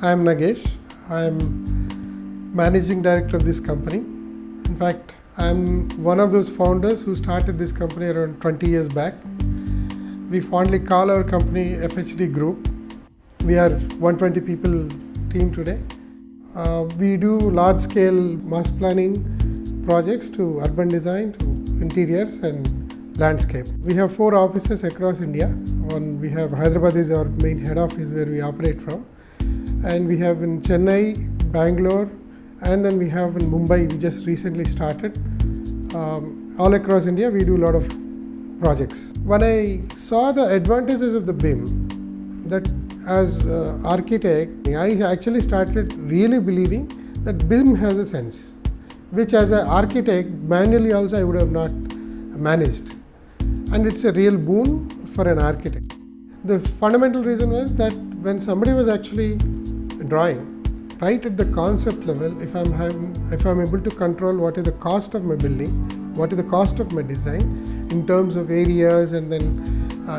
I am Nagesh. I am Managing Director of this company. In fact, I am one of those founders who started this company around 20 years back. We fondly call our company FHD Group. We are 120 people team today. We do large-scale mass planning projects to urban design, to interiors and landscape. We have 4 offices across India. We have Hyderabad is our main head office where we operate from. And we have in Chennai, Bangalore, and then we have in Mumbai, we just recently started. All across India, we do a lot of projects. When I saw the advantages of the BIM, that as an architect, I actually started really believing that BIM has a sense, which as an architect, manually also I would have not managed. And it's a real boon for an architect. The fundamental reason was that when somebody was actually drawing, right at the concept level, if I'm able to control what is the cost of my building, what is the cost of my design in terms of areas, and then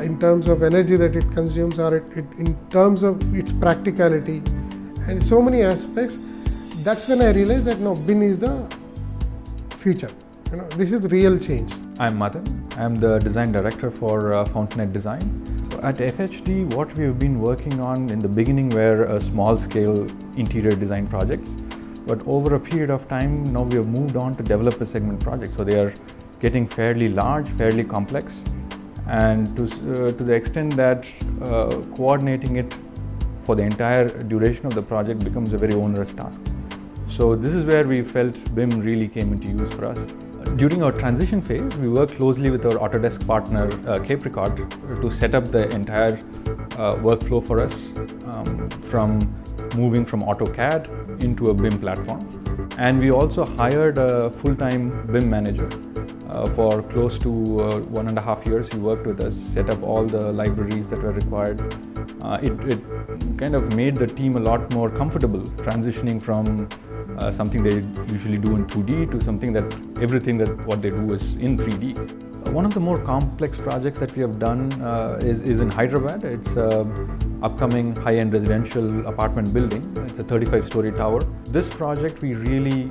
in terms of energy that it consumes, or in terms of its practicality, and so many aspects, that's when I realized that no, BIM is the future. This is real change. I'm Madan. I'm the design director for Fountainhead Design. So at FHD, what we've been working on in the beginning were small-scale interior design projects. But over a period of time, now we have moved on to developer segment projects. So they are getting fairly large, fairly complex, and to the extent that coordinating it for the entire duration of the project becomes a very onerous task. So this is where we felt BIM really came into use for us. During our transition phase, we worked closely with our Autodesk partner, Capricorn, to set up the entire workflow for us, from moving from AutoCAD into a BIM platform. And we also hired a full-time BIM manager. For close to 1.5 years, he worked with us, set up all the libraries that were required. It kind of made the team a lot more comfortable transitioning from something they usually do in 2D to something that what they do is in 3D. One of the more complex projects that we have done is in Hyderabad. It's an upcoming high-end residential apartment building. It's a 35-story tower. This project we really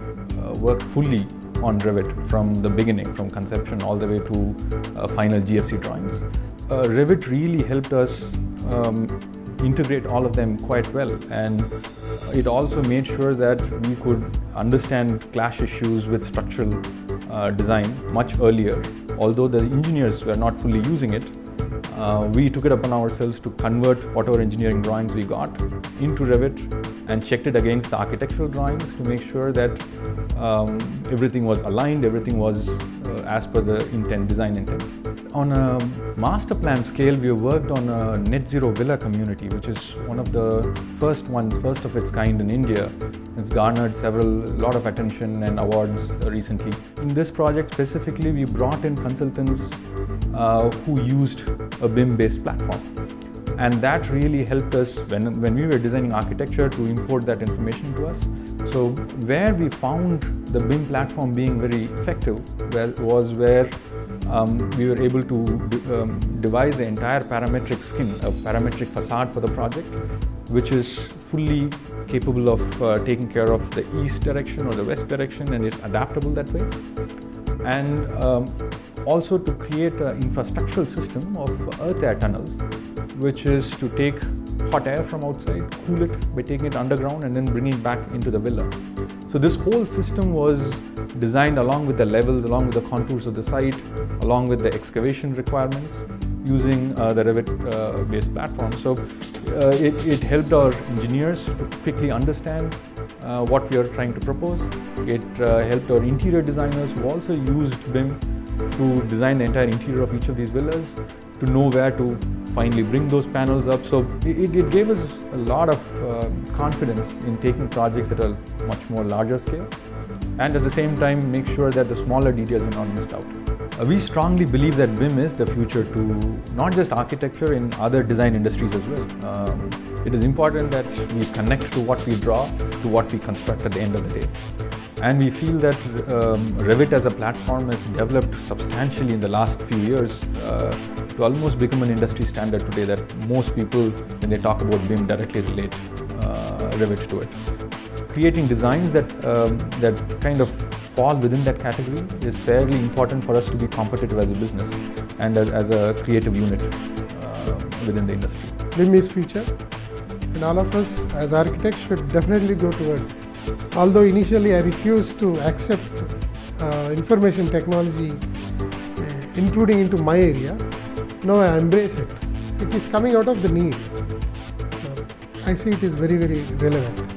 worked fully on Revit from the beginning, from conception all the way to final GFC drawings. Revit really helped us integrate all of them quite well, and it also made sure that we could understand clash issues with structural design much earlier. Although the engineers were not fully using it, we took it upon ourselves to convert whatever engineering drawings we got into Revit and checked it against the architectural drawings to make sure that everything was aligned, everything was as per the design intent. On a master plan scale, we have worked on a net zero villa community, which is one of the first of its kind in India. It's garnered a lot of attention and awards recently. In this project specifically, we brought in consultants who used a BIM-based platform. And that really helped us when we were designing architecture to import that information to us. So where we found the BIM platform being very effective was where we were able to devise the entire parametric skin, a parametric facade for the project, which is fully capable of taking care of the east direction or the west direction, and it's adaptable that way. And also to create an infrastructural system of earth air tunnels, which is to take hot air from outside, cool it by taking it underground and then bringing it back into the villa. So this whole system was designed along with the levels, along with the contours of the site, along with the excavation requirements, using the Revit-based platform. So it helped our engineers to quickly understand what we are trying to propose. It helped our interior designers who also used BIM to design the entire interior of each of these villas, to know where to finally bring those panels up. So it gave us a lot of confidence in taking projects at a much more larger scale, and at the same time make sure that the smaller details are not missed out. We strongly believe that BIM is the future to not just architecture, in other design industries as well. It is important that we connect to what we draw to what we construct at the end of the day. And we feel that Revit as a platform has developed substantially in the last few years to almost become an industry standard today that most people, when they talk about BIM, directly relate. Revit to it. Creating designs that kind of fall within that category is fairly important for us to be competitive as a business and as a creative unit within the industry. BIM is future, and all of us as architects should definitely go towards it. Although initially I refused to accept information technology intruding into my area, now I embrace it. It is coming out of the need. So I see it is very, very relevant.